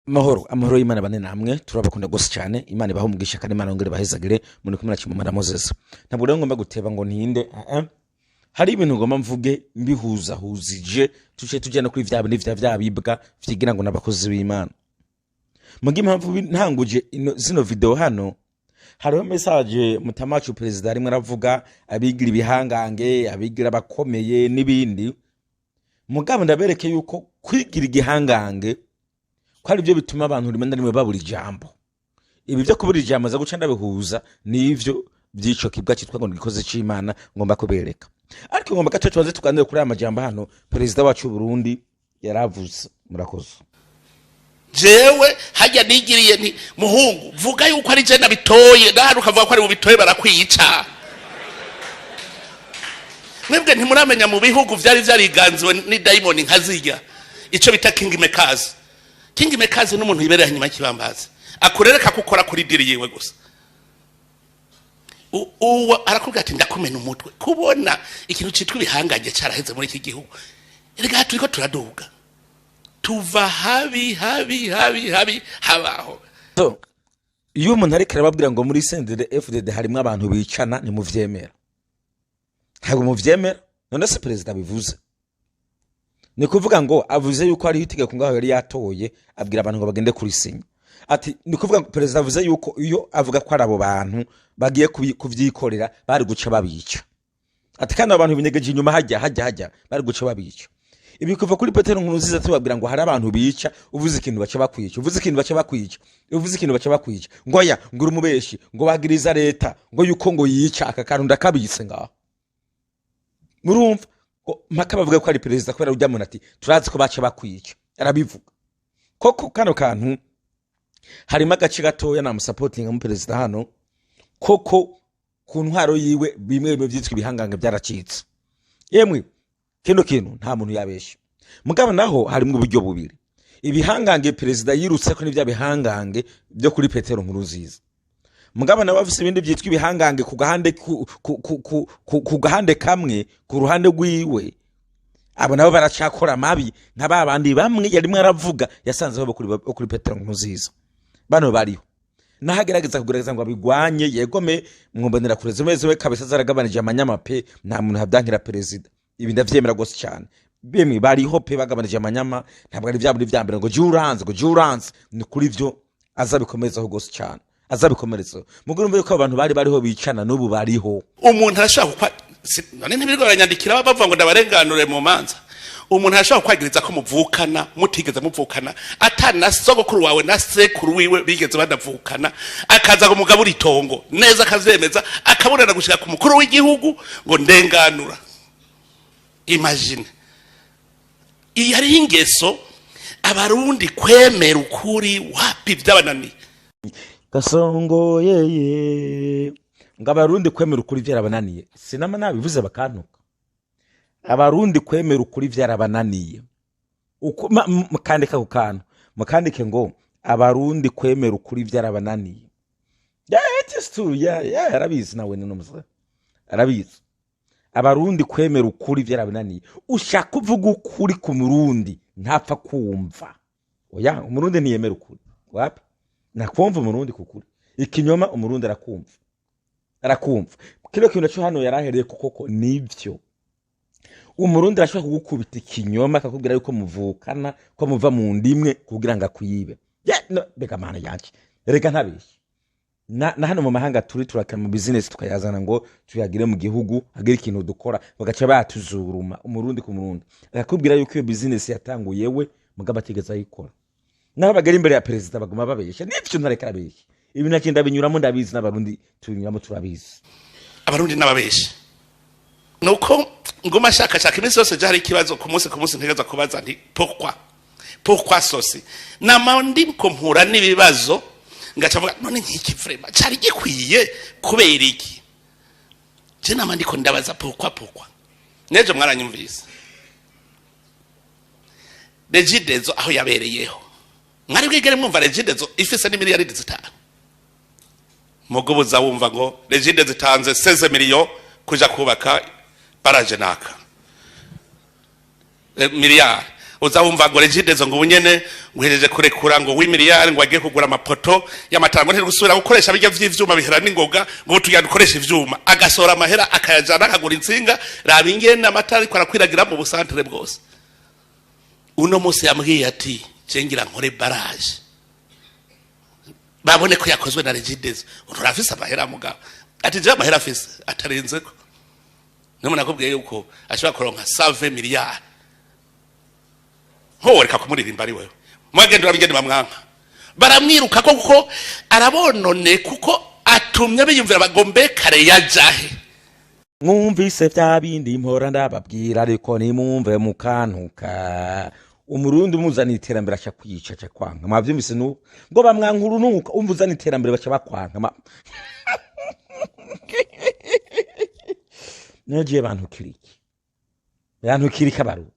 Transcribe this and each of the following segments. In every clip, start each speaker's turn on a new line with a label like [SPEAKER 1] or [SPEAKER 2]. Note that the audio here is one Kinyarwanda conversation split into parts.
[SPEAKER 1] amahoro y'Imana bane namwe turabakunda gose cyane. Imana ibaho umugisha kandi Imana ngere bahezagire muri kumwe na Kimumara Moses. Ntabwo rero ngomba guteba ngo ntinde hari ibintu ngomba mvuge mbihuzahuzije tujyana kuri vya bindi vyabibwa vyigira ngo nabakozi b'Imana. Mugi impamvu ntanguje zino video hano hariho message mutamacu president arimo aravuga abigira ibihangange abigira bakomeye n'ibindi. Mugabo ndabereke yuko kwigira igihangange kwari byo bituma abantu rimwe na rimwe babura ijambo. Ibi byo kubura ijambo za guca ndabihuza nivyo byico kibwa cyitwa ngo gikoze c'Imana ngomba kubereka. Ariko ngomba gace twaze tuganire kuri aya majambo hano president wacu Burundi yaravuze. Murakoze.
[SPEAKER 2] Jewe hajya nigiriye nti muhungu vuga yuko ari je nabitoye ndaharuka vuga ko ari mu bitoye barakwica. Mwebwe ntimuramenya mu bihugu vyari vyariganzwe ni daimoni nkazirya ico bita King Mekazi. King Mekazi n'umuntu yibereye hanyuma kibambaza akurereka gukora kuri diri yewe gusa. Uwo arakubwira ati ndakumena umutwe kubona ikintu citwa ibihangage caraheze muri iki gihugu. Erega turiko turaduga tuva habi habaho.
[SPEAKER 1] So iyo umuntu ariko arababwira ngo muri sendere FDD harimo abantu bicana ni muvyemera. Ntabwo muvyemera none se president bivuze. Ni kuvuga ngo avuze yuko ari itegeko ngaho yari yatoye abwira abantu ngo bagende kuri sinya. Ati ni kuvuga ngo president avuze yuko iyo avuga ko arabo bantu bagiye kuvyikorera bari guca babica. Ati kandi abantu binyegeje inyuma hajya bari guca babica. Ibi kuva kuri Petero Nkurunziza tubabwira ngo hari abantu bica uvuze ikintu baca bakwica uvuze ikintu baca bakwica ngoya ngura umubeshi ngo bagiriza leta ngo yuko ngo yica akakantu ndakabise ngaho. Murumva mpaka bavuga ko ari president kubera ujya muntu ati turazi ko baca bakwica arabivuga koko kano kantu harimo agace gatoya na supporting mu president hano koko ku ntwaro yiwe bimwe byitwa ibihangange byaracitse. Yemwe kino kintu nta muntu yabesha. Mugabo naho harimo uburyo bubiri ibihangange president yirutse ko n'ibya bihangange byo kuri Petero Nkurunziza. Mugabo nawe afise ibindi byitwa ibihangange ku gahande kamwe ku ruhande rwiwe abo nabo baracakora mabi nk'ababandi bamwe yarimwe aravuga yasanze babo kuri Petero Nkurunziza bano bariho nahagerageza kugerageza ngo abigwanye yegome mwombonera kureze meze we kabisa zaragabanije amanyamape nta muntu habyankira president. Ibi ndavyemera gose cyane bemwe bariho pe bagabanije amanyama ntabwo ari byaburi byambere ngo juranze ni kuri vyo azabikomerezaho gose cyane azabikomerezaho. Muguru mvuye ko abantu bariho bicana n'ubu bariho.
[SPEAKER 2] Umuntu arashaka none ntibirwa baranyandikira bavuga ngo ndabarenganure mu manza. Umuntu arashaka kwagiriza ko muvukana mutigeze muvukana atana sogokuru wawe na sekuru wiwe bigeze badavukana akaza ngo mugabura itongo neza akazemeza akabonera gushika ku mukuru w'igihugu ngo ndenganura. Imagine iyi hari ingeso abarundi kwemera ukuri wapi byabanani Gasongo yeye ngabarundi kwemera ukuri byarabananiye sinama nabivuze bakantuka. Abarundi kwemera ukuri byarabananiye uko mukandika ku kantu mukandike ngo abarundi kwemera ukuri byarabananiye. It is true arabizi nawe ni n'umusa arabizi. Abarundi kwemera ukuri byarabananiye. Ushaka kuvuga ukuri ku murundi ntapfa kumva. Oya umurundi ntiyemera ukuri wapi nakumva umurundi kukuri ikinyoma umurundi arakumva kilo kintu cyo hano yarahereye koko nivyo. Umurundi arashaka kugukubita ikinyoma akakubwira yuko muvukana ko muva mu ndimwe kugira ngo akwibe. Beka mana yaki reka ntabishi na hano mu mahanga turakana mu business tukayazana ngo tuyagire mu gihugu agira ikintu dukora bagaca batuzuruma umurundi ku murundi akakubwira yuko iyo business yatanguye we mugaba atigeze ayikora. Naho bagera imbere ya president baguma babesha n'icyo ntareka abesha. Ibi nakinda binyuramo ndabizi n'abarundi tubinyuramo turabizi. Abarundi n'ababesha nuko ngoma shaka iminsi yose jari ikibazo ku munsi ntegeza kubaza nti pourquoi sosi namandi kompura n'ibibazo ngacavuga none nk'iki frema cari gikwiye kubera iki je namandi ko ndabaza pourquoi nejo mwaranyumvise Regidezo aho yabereyeho mwari bwigere mwumva Regidezo ifise ni miliyari 5 mugoboza wumva ngo Regidezo itanze 16 miliyo kuja kubaka baraje naka miliyari uza wumva ngo regidezo ngo ubunyene nguhereje kurekura ngo w'imiliyari ngo agiye kugura amapoto y'amatara ngo ntigusubira gukoresha bijya vy'ivyuma bihera n'ingoga ngo tugiye dukoresha ivyuma agasora amahera akayajana akagura insinga raba ingene amatara ariko arakwiragira mu busantere bwose. Uno munsi yambwiye ati cengira nkore barrage babone ko yakozwe na regidezo urafise amahera mugabo ati je amahera afise atarenzeko none nakubwiye yuko ashobora kuronka 120 miliyari ho reka kumuririmba ari wewe mwagenda urabigende bamwanka baramwiruka kuko arabonone kuko atumye biyumvira bagombe kare yajahe.
[SPEAKER 1] Mwumvise vya bindi mpora ndababwira ariko nimumve mukantuka umurundi umuzana iterambere acha kwica acha kwanga mwavyumvise no ngo bamwankuru nuka umuzana iterambere bacha bakwanga Neje bantu kiriki kabarundi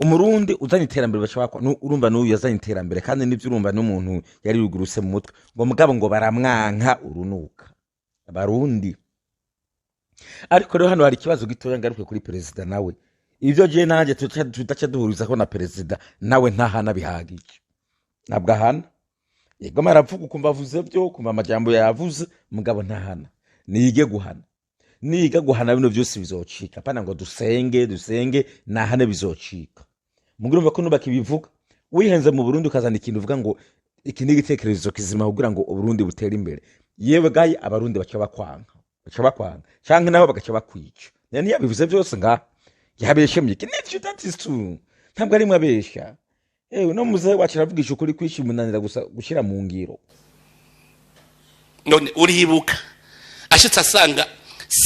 [SPEAKER 1] umurundi uzana iterambere bacha bakwa urumva n'uyu yazana iterambere kandi nivyo urumva n'umuntu yari ruguruse mu mutwe ngo mugabo ngo baramwanka urunuka abarundi. Ariko rero hano hari ikibazo gitoya ngaruke kuri president nawe ivyo je nanje tutacha duhuriza ko na president nawe ntahana bihagije nabwo hana yego maravuga ukumva avuze byo kumva amajambo yavuze mugabo ntahana niga guhana bino byose bizocika pana ngo dusenge nahane bizocika mugurumva ko nubaka ibivuga wihenze mu Burundi ukazana ikintu uvuga ngo iki ni igitekerezo kizima kugira ngo Uburundi butere imbere yewe gayi abarundi bacha bakwanga canke nabo bagacha bakwica nene yabivuze byose nga yabeshemye kinivyo that is true ntabwo ari mwabesha no muze waciravugisha ukuri kwishimunanira gusa gushira mu ngiro
[SPEAKER 2] none uribuka ashitse asanga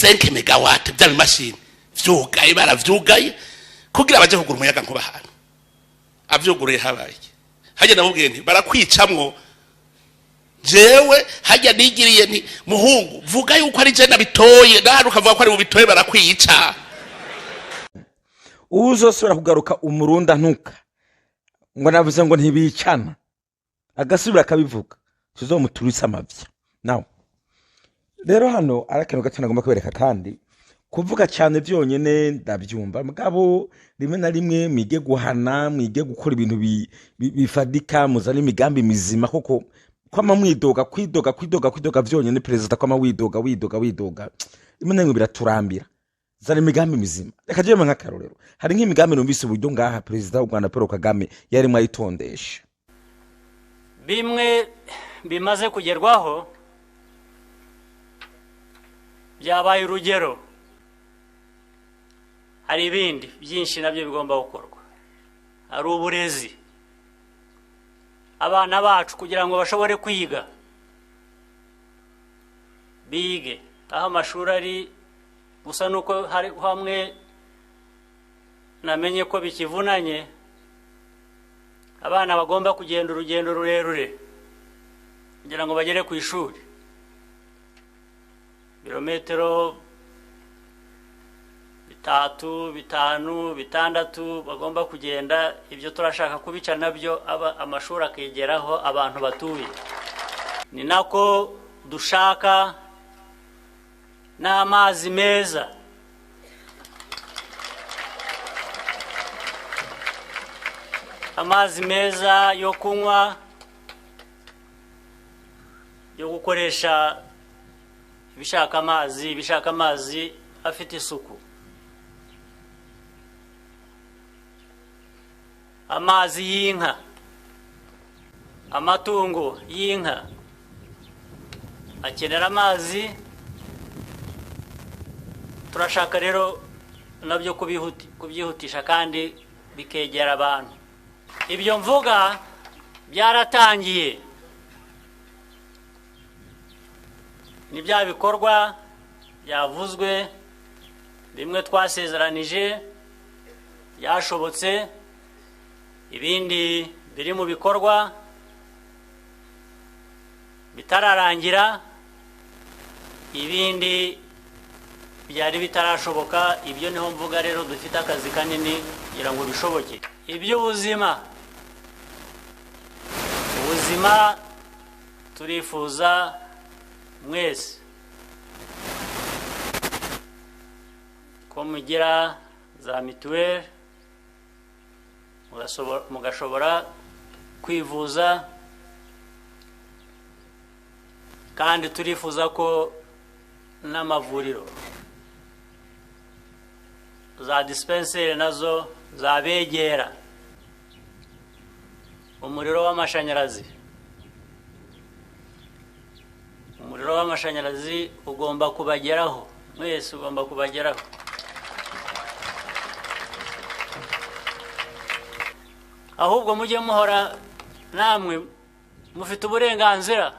[SPEAKER 2] 5 megawatt bya machine vyugaye baravyugaye kugira baje kugura umuyaga nkuba hano avyuguruye habaye haje nabubwiye nti barakwicamwo jewe hajya nigiriye nti muhungu vuga yuko ari je nabitoye ndaharuka vuga ko ari ubitoye barakwica
[SPEAKER 1] uzosubira kugaruka umurunda ntuka ngo navuze ngo ntibicana agasubira akabivuga tuzomuturisa amavya nawe rero hano arakeneye gato nagomba kwereka kandi kuvuga cyane byonyene ndabyumva mugabo rimwe na rimwe mwige guhana mwige gukora ibintu bifadika muzana imigambi mizima koko kwama mwidoga kwidoga vyonyene president kwama widoga rimwe na rimwe biraturambira zana imigambi mizima reka je manga karorero hari nk'imigambi numvise uburyo ngaha president w'u Rwanda Paul Kagame yari mwayitondesha
[SPEAKER 3] bimwe bimaze kugerwaho byabaye urugero hari ibindi byinshi nabyo bigomba gukorwa hari uburezi abana bacu kugira ngo bashobore kwiga bige aho amashuri ari gusa nuko hari hamwe namenye ko bikivunanye abana bagomba kugenda urugendo rurerure kugira ngo bagere ku ishuri birometero 3, 5, 6 bagomba kugenda ibyo turashaka kubica nabyo amashuri akegeraho abantu batuye ni nako dushaka n'amazi meza amazi meza yo kunywa yo gukoresha ibishaka amazi afite isuku amazi y'inka amatungo y'inka akenera amazi turashaka rero nabyo kubyihutisha kandi bikegera abantu ibyo mvuga byaratangiye ni bya bikorwa byavuzwe bimwe twasezeranije byashobotse ibindi biri mu bikorwa bitararangira ibindi byari bitarashoboka ibyo niho mvuga rero dufite akazi kanini kugira ngo bishoboke iby'ubuzima turifuza mwese ko mugira za mituweli mugashobora kwivuza, kandi turifuza ko n'amavuriro za dispenseri nazo zabegera. Umuriro w'amashanyarazi ugomba kubageraho, mwese ugomba kubageraho. Ahubwo mujye muhora namwe mufite uburenganzira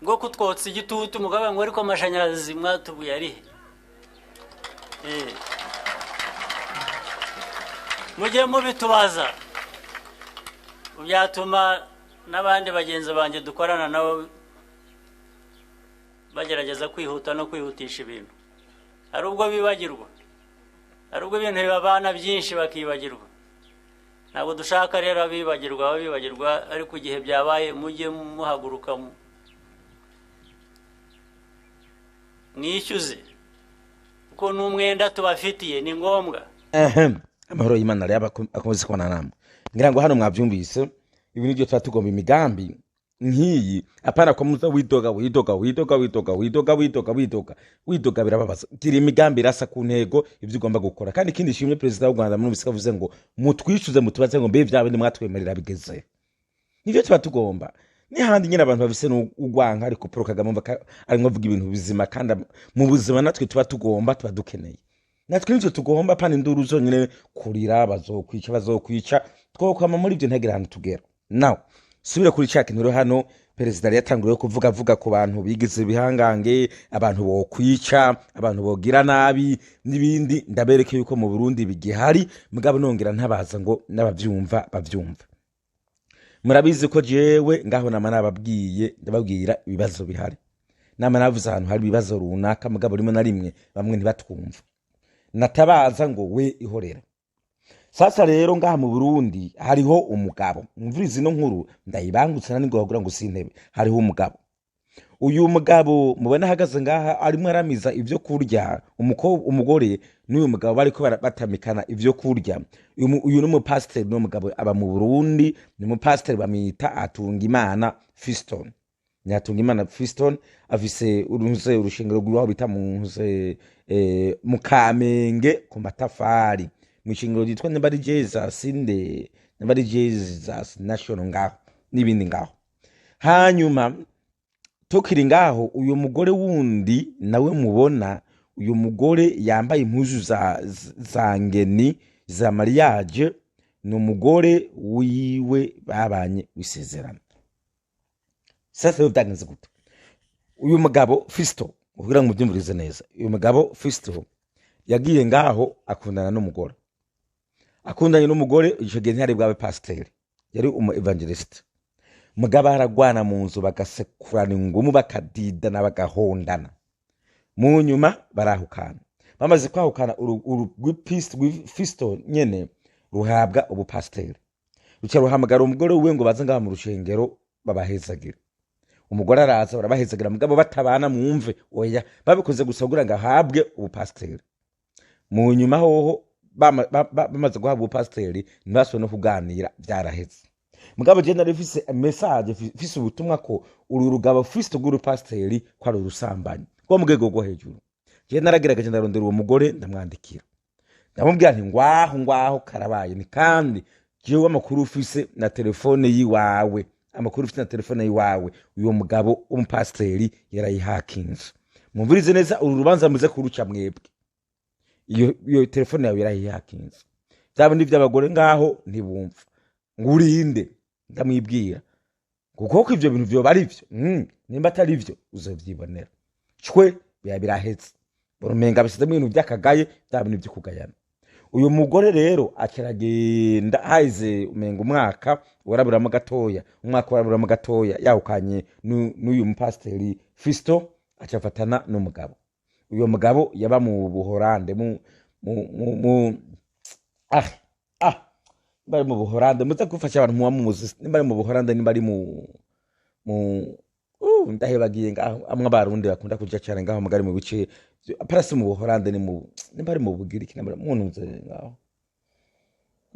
[SPEAKER 3] bwo kutwotsa igitutu mugabe ngo ariko amashanyarazi mwatubuye ari mujye mubitubaza. Byatuma n'abandi bagenzi banjye dukorana nabo bagerageza kwihuta no kwihutisha ibintu. Hari ubwo bibagirwa, hari ubwo ibintu bibabana byinshi bakibagirwa. Ntabwo dushaka rero abibagirwa, ariko igihe byabaye mujye muhaguruka mwishyuze, kuko n'umwenda tubafitiye ni ngombwa.
[SPEAKER 1] Amahoro y'Imana rero akomeze kubana namwe. Ngira ngo hano mwabyumvise ibintu byo tuba tugomba imigambi nk'iyi, apana ko muza widoga birababaza. Gira imigambi irasa ku ntego ibyo ugomba gukora. Kandi ikindi shimwe Perezida w'u Rwanda muri bisika avuze ngo mutwishyuze mutubaze ngo mbe byawe ni mwatwemerera bigeze. Nivyo tuba tugomba. Ni handi nyine abantu bafise n'ugwanka ariko Paul Kagame ari ngo avuga ibintu bizima, kandi mu buzima natwe tuba tugomba, tuba dukeneye. Natwe nivyo tugomba, pana induru zonyine kurira bazokwica twokwama muri ibyo ntegera hano tugera. Now subira kuri cya kintu hano Perezida yatanguriye kuvuga ku bantu bigize bihangange, abantu bokwica, abantu bogira nabi n'ibindi. Ndabereke yuko mu Burundi bigihari, mugabo nongera ntabaza ngo n'abavyumva bavyumva. Murabizi ko jewe ngaho nama nababwiye, ndababwira ibibazo bihari. Nama navuze ahantu hari ibibazo runaka, mugabo rimwe na rimwe bamwe ntibatwumva. Natabaza ngo we ihorera. Sasa rero ngaha mu Burundi hariho umugabo, mvurizi no nkuru ndayibangutse nani ngo bagura ngo sintebe. Hariho umugabo, uyu mugabo mubona ahagaze ngaha arimo aramiza ivyo kurya umugore n'uyu mugabo bariko batamikana ivyo kurya. Uyu ni umupasiteri, no mugabo aba mu Burundi, ni umupasiteri bamwita Atungimana Fiston. Atungimana Fiston afise urushengero rw'aho bita mu Kamenge ku Matafari, mu shingiro ryitwa Nembari Jesus National ngaho n'ibindi ngaho. Hanyuma tukiri ngaho, uyu mugore wundi nawe mubona, uyu mugore yambaye impuzu za ngeni za mariage, ni umugore wiwe babanye wisezerana. Sasa yo byagenze gute? Uyu mugabo Fisto, kugira ngo mubyumvirize neza, uyu mugabo Fisto yagiye ngaho akundana n'umugore. Akundanye n'umugore ico gihe ntiyari bwawe pasiteri, yari umu evangelist. Mugabo aragwana mu nzu, bagasekurana ingumu, bakadidana, bagahondana. Mu nyuma barahukana. Bamaze kwahukana, Fisto nyene ruhabwa ubupasiteri. Ruca ruhamagara umugore we ngo baze ngaha mu rushengero babahezagira. Umugore araza barabahezagira, mugabo batabana mwumve, oya babikoze gusa kugira ngo ahabwe ubupasiteri. Mu nyuma hoho bamaze guhabwa ubupasiteri ntibasubire no kuganira, byaraheze. Mugabo je nari mfise message, mfise ubutumwa ko uru rugabo Fisto rw'urupasiteri ko ari urusambanyi rwo mu rwego rwo hejuru. Je naragerageje ndarondera uwo mugore ndamwandikira, ndamubwira nti ngwaho karabaye. Ni kandi jewe amakuru ufise na telefone yiwawe, uyo mugabo umupasiteri yarayihakinze. Mumvirize neza uru rubanza muze kuruca mwebwe, iyo telefone yawe yarayihakinze. Byaba ndi by'abagore ngaho ntibumva ngurinde, ndamwibwira kuko ivyo bintu byo bari byo, nimba atari byo uzovyibonera. Cwe birahetse borumenga bisize mu bintu byakagaye, byaba ni byo kugayana. Uyu mugore rero akiragenda haize umenga umwaka waraburamo gatoya, yawukanye n'uyu mupasiteri Fisto, acafatana n'umugabo. Uyu mugabo yaba mu Buholande, bari mu Buholande, muze gufasha abantu muwa muzi, nimbari mu Buholande, nimbari ndahebagiye ngaho, amwe abarundi bakunda kuja cyane ngaho mugari mu bice parasi mu Buholande, nimbari mu Bugiriki, nimbari mununze ngaho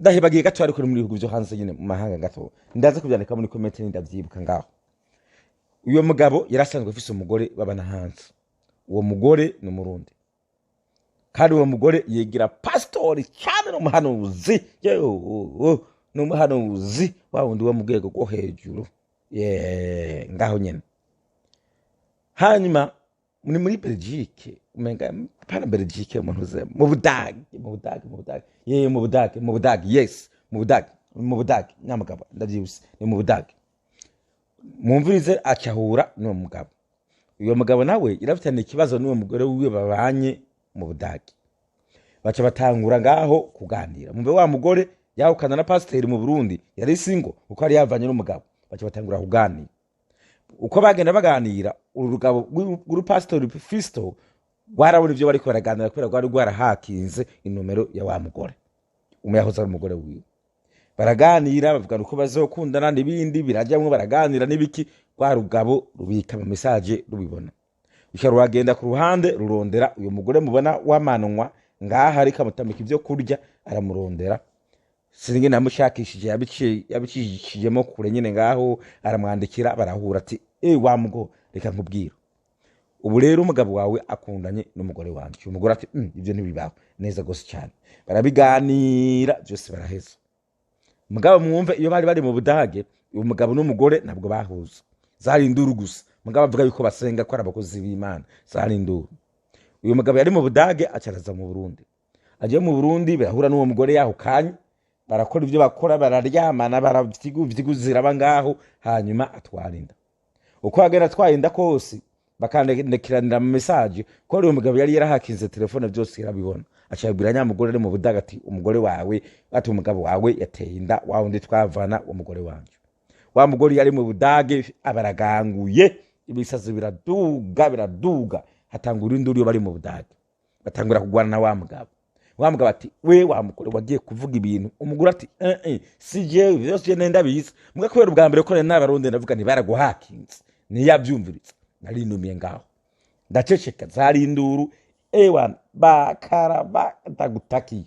[SPEAKER 1] ndahibagiye gato ariko muri bihugu byo hanze nyine mu mahanga gato ndaza kubyandika muri comment ndavyibuka ngaho. Uyo mugabo yarasanzwe afise umugore babana hanze, uwo mugore ni umurundi kandi uwo mugore yigira pastori cyane n'umuhanuzi, n'umuhanuzi wa wundi wo mu rwego rwo hejuru ngaho nyene. Hanyuma muri Belgique umenga pana Belgique umuntu uze mu Budagi yes mu Budagi nyamugabo ndavyibuse ni mu Budagi. Mumvirize acahura n'uwo mugabo. Uyo mugabo nawe irafitanye ikibazo n'uwo mugore wiwe babanye mu Budagi, baca batangura ngaho kuganira. Mumve wa mugore yahukana na pasiteri mu Burundi yari singo uko ari yavanye n'umugabo, baca batangura kuganira. Uko bagenda baganira urugabo rw'urupastori Fisto rwarabona ivyo bariko baraganira kubera rwari rwarahakinze inomero ya wa mugore umuyahoza n'umugore wiwe. Baraganira bavugana uko bazokundana n'ibindi birajyamwe, baraganira n'ibiki, rwa rugabo rubika mu message rubibona. Ushaka rwagenda ku ruhande rurondera uyo mugore mubona wamanwa ngaha ariko amutamika ivyo kurya, aramurondera singe namushakishije yabicishijemo kure nyine ngaho, aramwandikira barahura ati wa mugo reka nkubwira ubu rero umugabo wawe akundanye n'umugore wanje. Umugore ati ivyo ntibibaho neza gose cyane. Barabiganira byose baraheza. Mugabo mwumve iyo bari mu Budage uyu mugabo n'umugore ntabwo bahuza, zari induru gusa. Mugabo avuga yuko basenga ko ari abakozi b'Imana, zari induru. Uyu mugabo yari mu Budage acaraza mu Burundi, agiye mu Burundi barahura n'uwo mugore yaho kanya, barakora ivyo bakora, bararyamana, baravyiguzira abangaho, hanyuma atwarinda. Uko agera atwarinda kose bakandekiranira mu message ko uyu mugabo yari yarahakinze telefone byose yarabibona. Acabwira nyamugore ari mu Budage ati umugore wawe ati umugabo wawe yateye inda wa wundi twavana umugore wanje. Wa mugore yari mu Budage abaraganguye, ibisazi biraduga hatangura induru yo bari mu Budage, batangura kugwana na wa mugabo. Wa mugabo ati we wa mugore wagiye kuvuga ibintu. Umugore ati si jewe byose nenda biza muga kubera ubwa mbere ko n'abarundi ndavuga ni baraguhakinze ni yabyumviritse nari numiye ngaho ndaceceka zari induru ewan bakaraba ndagutakiye.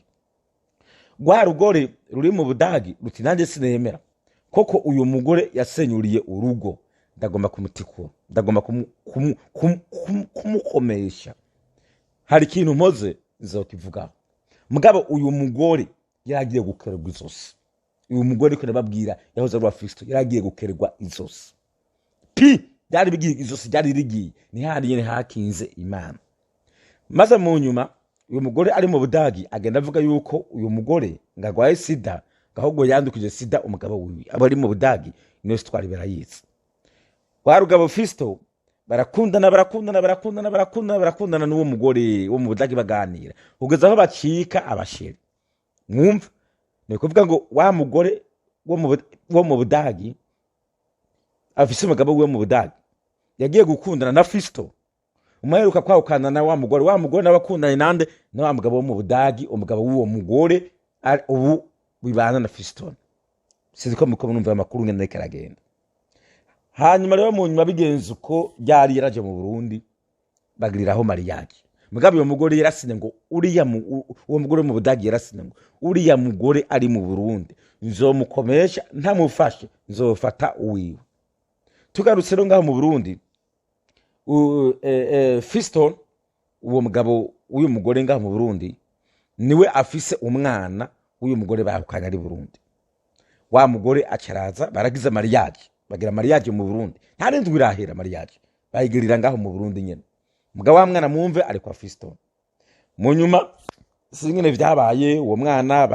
[SPEAKER 1] Rwa rugore ruri mu Budagi ruti nanjye sinemera koko uyu mugore yasenyuriye urugo, ndagomba kumutikura, ndagomba kumukomesha, hari ikintu mpoze nzokivugaho. Mugabo uyu mugore yaragiye gukererwa izosi. Uyu mugore ko nababwira yahoze ari wa Fisto yaragiye gukererwa izosi. Byari bigiye izosi byari rigiye ni handi nyene hakinze Imana. Maze mu nyuma uyu mugore ari mu Budagi agenda avuga yuko uyu mugore ngagwaye sida, gahubwo yandukije sida umugabo wiwe. Abo ari mu Budagi niyo twari berayize. Wa rugabo Fisto barakundana n'uwo mugore wo mu Budagi baganira kugeza aho bacika abasheri. Mwumva ni kuvuga ngo wa mugore wo mu Budagi afise umugabo we mu Budagi yagiye gukundana na Fisto, umuheruka kwahukana na wa mugore n'abakundanye nande na wa mugabo wo mu Budagi. Umugabo w'uwo mugore ubu bibana na Fisto. Sizi ko muko numva amakuru ngende karagenda. Hanyuma rero mu nyuma bigenze uko byari yaraje mu Burundi bagiriraho mariage. Mugabo uyo mugore yarasine ngo uwo mugore mu Budagi yarasine ngo uriya mugore ari mu Burundi nzomukomesha ntamufashe nzofata uwiwe. Tugarutse rero ngaho mu Burundi Fisto uwo mugabo uyu mugore ngaho mu Burundi niwe afise umwana uyu mugore bahukanye ari Burundi. Wa mugore acaraza baragize mariage, bagira mariage mu Burundi. Nta rindwi irahera mariage bayigirira ngaho mu Burundi nyene. Mugabo wa mwana mwumve ari kwa Fisto. Mu nyuma singene vyabaye uwo mwana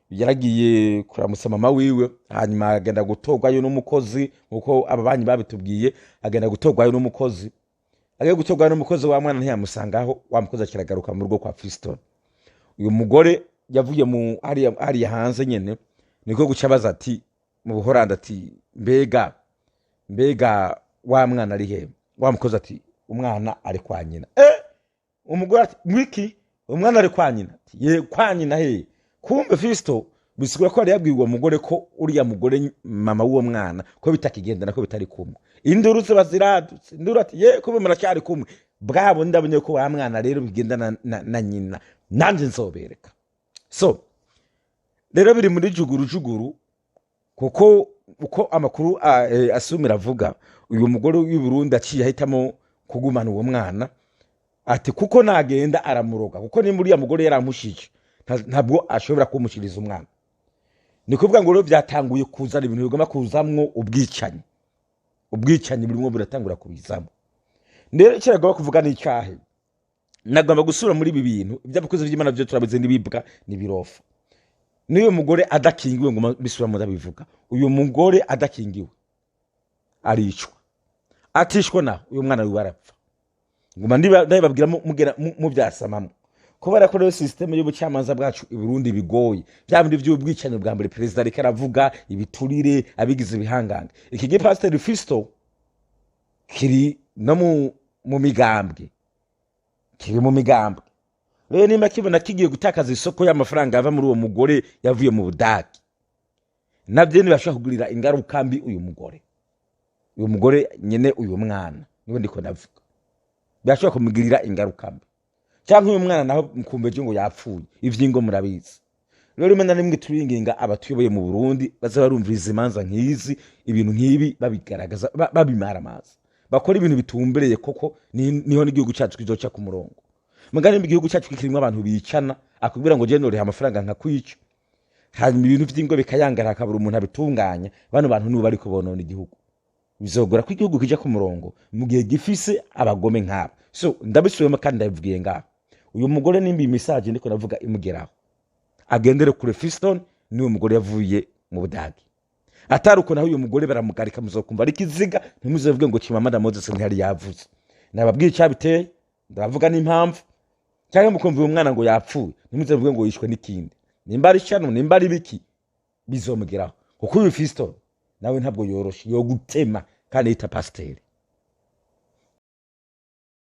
[SPEAKER 1] yaragiye kuramutsa mama wiwe, hanyuma agenda gutogwayo n'umukozi uko ababanyi babitubwiye, agenda gutogwayo n'umukozi. Agiye gutogwayo n'umukozi wa mwana ntiyamusangaho, wa mukozi akiragaruka mu rugo kwa Fisto. Uyu mugore yavuye mu ari hanze nyene niko guca baza ati mu Buholandi ati mbega wa mwana ari he? Wa mukozi ati umwana ari kwa nyina. Umugore ati mwiki umwana ari kwa nyina? Ati ye kwa nyina he? Kumbe Fisto bisigura ko ari yabwiye uwo mugore ko uriya mugore mama w'uwo mwana ko bitakigendana ko bitari kumwe. Induru ze baziradutse. Induru ati ye ko muracyari kumwe. Bwabo ndabonye ko wa mwana rero bigendana na nyina nanje nzobereka. So rero biri muri juguru kuko uko amakuru asumira avuga uyu mugore w'i Burundi aciye ahitamo kugumana uwo mwana ati kuko nagenda aramuroga kuko ni muri ya mugore yaramushije ntabwo ashobora kumushiriza umwana ni kuvuga ngo rero byatanguye kuzana ibintu bigomba kuzamwo ubwicanyi burimo buratangura kubizamo ndero kiragomba kuvuga n'icyahe nagomba gusura muri ibi bintu ibyabakoze by'Imana byo turabize nibibwa nibirofa niyo mugore adakingiwe ngo bisura mu ndabivuga uyu mugore adakingiwe aricwa atishwa na uyu mwana wibarapfa nguma ndababwira mu byasamamo kubera ko rero system y'ubucamanza bwacu i Burundi bigoye bya bindi by'ubwicanyi bwa mbere president ariko aravuga ibiturire abigize ibihangange iki gihe Pastor Fisto kiri no mu migambwe rero nimba kibona kigiye gutakaza isoko y'amafaranga ava muri uwo mugore yavuye mu Budagi nabyo nibashaka kugurira ingaruka mbi uyu mugore nyene uyu mwana niwe ndiko ndavuga byashobora kumugirira ingaruka mbi cyangwa uyu mwana naho mukumbeje ngo yapfuye ivyingo murabizi rero rimwe nimwe turinginga abatuyoboye mu Burundi baza barumviriza imanza nkizi ibintu nkibi babigaragaza babimara amazi bakora ibintu bitumbereye koko niho n'igihugu cyacu kizoca ku murongo mugani mu gihugu cyacu kirimo abantu bicana akubwira ngo je nore amafaranga nka kwica hanyuma ibintu vy'ingo bikayangara akabura umuntu abitunganya bano bantu nibo bari kubonona igihugu bizogora ko igihugu kija ku murongo mu gihe gifise abagome nk'aba so ndabisubiyemo kandi ndabivugiye ngaho uyu mugore nimba message ndiko navuga imugeraho agendere kure Fiston niwe mugore yavuye mu Budagi ataruko naho uyu mugore baramugarika muzokumva ari kiziga ntimuzovuge ngo Chimamanda Moses ntihari yavuze nababwiye cyabiteye ndavuga n'impamvu cyangwa mukumva uyu mwana ngo yapfuye ntimuzovuge ngo yishwe n'ikindi nimba ari cyano nimba ari biki bizomugeraho kuko uyu Fiston nawe ntabwo yoroshe yo gutema kandi yita pasiteri